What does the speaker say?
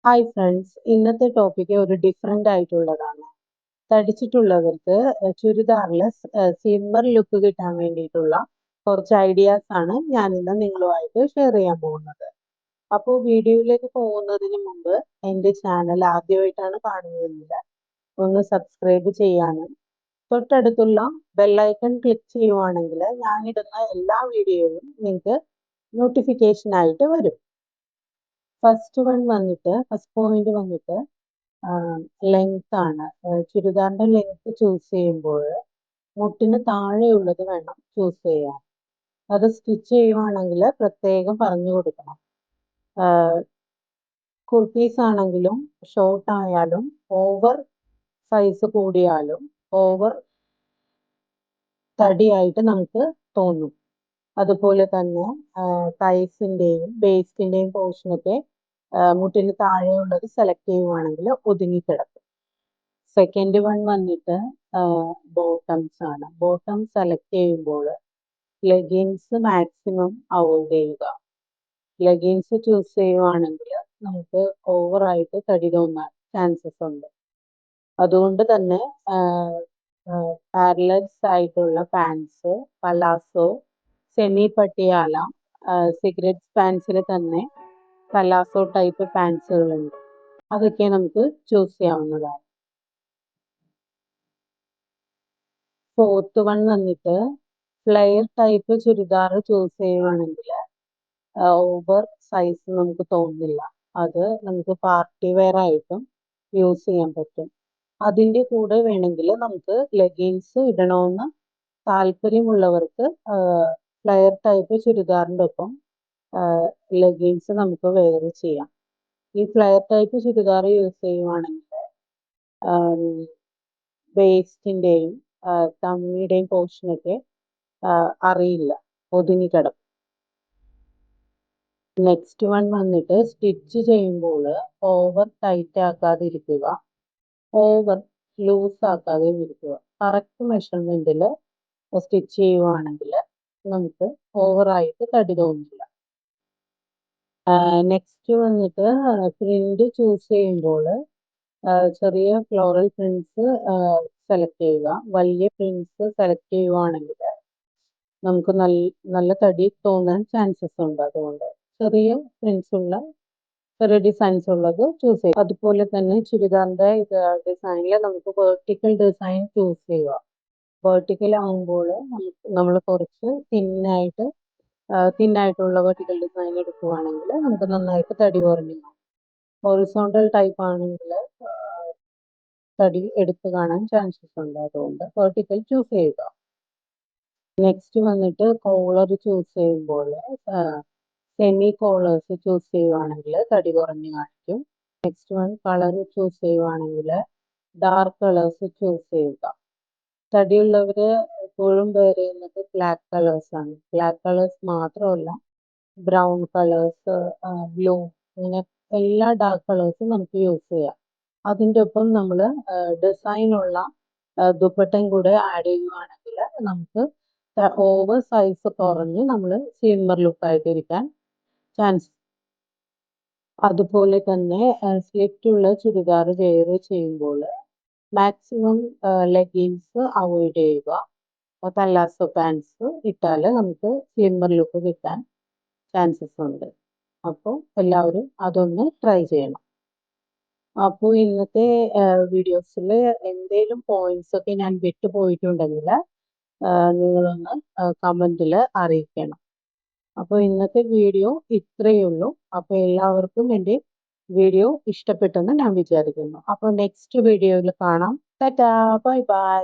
Hi friends, ഇന്നത്തെ topic ഒരു different ആയിട്ടുള്ളതാണ്. തടിച്ചിട്ടുള്ളവർക്ക് ചുരിദാറിൽ സ്ലിമ്മർ ലുക്ക് കിട്ടാൻ വേണ്ടിയിട്ടുള്ള കുറച്ച് ഐഡിയാസ് ആണ് ഞാൻ ഇന്ന് നിങ്ങളുമായിട്ട് ഷെയർ ചെയ്യാൻ പോകുന്നത്. അപ്പോൾ വീഡിയോയിലേക്ക് പോകുന്നതിന് മുമ്പ് എൻ്റെ ചാനൽ ആദ്യമായിട്ടാണ് കാണുന്നതെങ്കിൽ ഒന്ന് സബ്സ്ക്രൈബ് ചെയ്യാനും തൊട്ടടുത്തുള്ള ബെല്ലൈക്കൺ ക്ലിക്ക് ചെയ്യുവാണെങ്കിൽ ഞാനിടുന്ന എല്ലാ വീഡിയോയും നിങ്ങൾക്ക് നോട്ടിഫിക്കേഷൻ ആയിട്ട് വരും. ഫസ്റ്റ് പോയിന്റ് വന്നിട്ട് ലെങ്ത് ആണ്. ചുരിദാറിന്റെ ലെങ്ത് ചൂസ് ചെയ്യുമ്പോൾ മുട്ടിന് താഴെയുള്ളത് വേണം ചൂസ് ചെയ്യാൻ. അത് സ്റ്റിച്ച് ചെയ്യുവാണെങ്കിൽ പ്രത്യേകം പറഞ്ഞു കൊടുക്കണം. കുർത്തീസ് ആണെങ്കിലും ഷോർട്ട് ആയാലും ഓവർ സൈസ് കൂടിയാലും ഓവർ തടിയായിട്ട് നമുക്ക് തോന്നും. അതുപോലെ തന്നെ തൈസിന്റെയും ബേസ്റ്റിന്റെയും പോർഷനൊക്കെ മുട്ടിന് താഴെയുള്ളത് സെലക്ട് ചെയ്യുവാണെങ്കിൽ ഒതുങ്ങിക്കിടക്കും. സെക്കൻഡ് വൺ വന്നിട്ട് ബോട്ടംസ് ആണ്. ബോട്ടം സെലക്ട് ചെയ്യുമ്പോൾ ലെഗിൻസ് മാക്സിമം അവോയ്ഡ് ചെയ്യുക. ലെഗിൻസ് ചൂസ് ചെയ്യുവാണെങ്കിൽ നമുക്ക് ഓവറായിട്ട് തടി തോന്നാൻ ചാൻസസ് ഉണ്ട്. അതുകൊണ്ട് തന്നെ പാരലൽസ് ആയിട്ടുള്ള pants, palazzo, semi Patiala, cigarette പാൻസിൽ തന്നെ പലാസോ ടൈപ്പ് പാൻസുകളുണ്ട്. അതൊക്കെ നമുക്ക് ചൂസ് ചെയ്യാവുന്നതാണ്. ഫോർത്ത് വൺ വന്നിട്ട് ഫ്ലെയർ ടൈപ്പ് ചുരിദാർ ചൂസ് ചെയ്യുവാണെങ്കിൽ ഓവർ സൈസ് നമുക്ക് തോന്നില്ല. അത് നമുക്ക് പാർട്ടി വെയർ ആയിട്ടും യൂസ് ചെയ്യാൻ പറ്റും. അതിൻ്റെ കൂടെ വേണമെങ്കിൽ നമുക്ക് ലെഗിൻസ് ഇടണമെന്ന് താല്പര്യമുള്ളവർക്ക് ഫ്ലെയർ ടൈപ്പ് ചുരിദാറിൻ്റെ ഒപ്പം ലെഗിൻസ് നമുക്ക് വെയർ ചെയ്യാം. ഈ ഫ്ലെയർ ടൈപ്പ് ചുരിദാർ യൂസ് ചെയ്യുവാണെങ്കിൽ വേസ്റ്റിൻ്റെയും തമ്മിയുടെയും പോർഷനൊക്കെ അറിയില്ല, ഒതുങ്ങിക്കിടക്കും. നെക്സ്റ്റ് വൺ വന്നിട്ട് സ്റ്റിച്ച് ചെയ്യുമ്പോൾ ഓവർ ടൈറ്റ് ആക്കാതിരിക്കുക, ഓവർ ലൂസ് ആക്കാതെ ഇരിക്കുക. കറക്റ്റ് മെഷർമെന്റിൽ സ്റ്റിച്ച് ചെയ്യുവാണെങ്കിൽ നമുക്ക് ഓവറായിട്ട് തടി തോന്നില്ല. നെക്സ്റ്റ് വന്നിട്ട് പ്രിന്റ് ചൂസ് ചെയ്യുമ്പോൾ ചെറിയ ഫ്ലോറൽ പ്രിന്റ്സ് സെലക്ട് ചെയ്യുക. വലിയ പ്രിന്റ്സ് സെലക്ട് ചെയ്യുവാണെങ്കിൽ നമുക്ക് നല്ല തടി തോന്നാൻ ചാൻസസ് ഉണ്ട്. അതുകൊണ്ട് ചെറിയ പ്രിന്റ്സ് ഉള്ള ചെറിയ ഡിസൈൻസ് ഉള്ളത് ചൂസ് ചെയ്യുക. അതുപോലെ തന്നെ ചുരിദാറിന്റെ ഡിസൈനിൽ നമുക്ക് വെർട്ടിക്കൽ ഡിസൈൻ ചൂസ് ചെയ്യുക. വെർട്ടിക്കൽ ആകുമ്പോൾ നമ്മൾ കുറച്ച് തിന്നായിട്ടുള്ള വെർട്ടിക്കൽ ഡിസൈൻ എടുക്കുകയാണെങ്കിൽ നമുക്ക് നന്നായിട്ട് തടി കുറഞ്ഞു. ഹൊറിസോണ്ടൽ ടൈപ്പ് ആണെങ്കിൽ തടി എടുത്തു കാണാൻ ചാൻസസ് ഉണ്ട്. അതുകൊണ്ട് വെർട്ടിക്കൽ ചൂസ് ചെയ്യുക. നെക്സ്റ്റ് വന്നിട്ട് കോളർ ചൂസ് ചെയ്യുമ്പോൾ സെമി കോളേഴ്സ് ചൂസ് ചെയ്യുവാണെങ്കിൽ തടി കുറഞ്ഞു കാണിക്കും. നെക്സ്റ്റ് വൺ കളർ ചൂസ് ചെയ്യുവാണെങ്കിൽ ഡാർക്ക് കളേഴ്സ് ചൂസ് ചെയ്യുക. തടിയുള്ളവർ എപ്പോഴും വെയർ ചെയ്യുന്നത് ബ്ലാക്ക് കളേഴ്സ് ആണ്. ബ്ലാക്ക് കളേഴ്സ് മാത്രമല്ല, ബ്രൗൺ കളേഴ്സ്, ബ്ലൂ, അങ്ങനെ എല്ലാ ഡാർക്ക് കളേഴ്സും നമുക്ക് യൂസ് ചെയ്യാം. അതിൻ്റെ ഒപ്പം നമ്മൾ ഡിസൈനുള്ള ദുപ്പട്ടയും കൂടെ ആഡ് ചെയ്യുവാണെങ്കിൽ നമുക്ക് ഓവർ സൈസ് കുറഞ്ഞ് നമ്മൾ സ്ലിമ്മർ ലുക്കായിട്ടിരിക്കാൻ ചാൻസ്. അതുപോലെ തന്നെ സ്ലിറ്റുള്ള ചുരിദാർ വെയർ ചെയ്യുമ്പോൾ മാക്സിമം ലെഗിൻസ് അവോയ്ഡ് ചെയ്യുക. പല്ലാസോ പാൻസ് ഇട്ടാൽ നമുക്ക് സ്ലിമ്മർ ലുക്ക് കിട്ടാൻ ചാൻസസ് ഉണ്ട്. അപ്പോൾ എല്ലാവരും അതൊന്ന് ട്രൈ ചെയ്യണം. അപ്പോൾ ഇന്നത്തെ വീഡിയോസിൽ എന്തെങ്കിലും പോയിന്റ്സ് ഒക്കെ ഞാൻ വിട്ടുപോയിട്ടുണ്ടെങ്കിൽ നിങ്ങളൊന്ന് കമൻറ്റിൽ അറിയിക്കണം. അപ്പോൾ ഇന്നത്തെ വീഡിയോ ഇത്രയേ ഉള്ളൂ. അപ്പോൾ എല്ലാവർക്കും എൻ്റെ വീഡിയോ ഇഷ്ടപ്പെട്ടെന്ന് ഞാൻ വിചാരിക്കുന്നു. അപ്പോൾ നെക്സ്റ്റ് വീഡിയോയിൽ കാണാം. Tata, bye bye.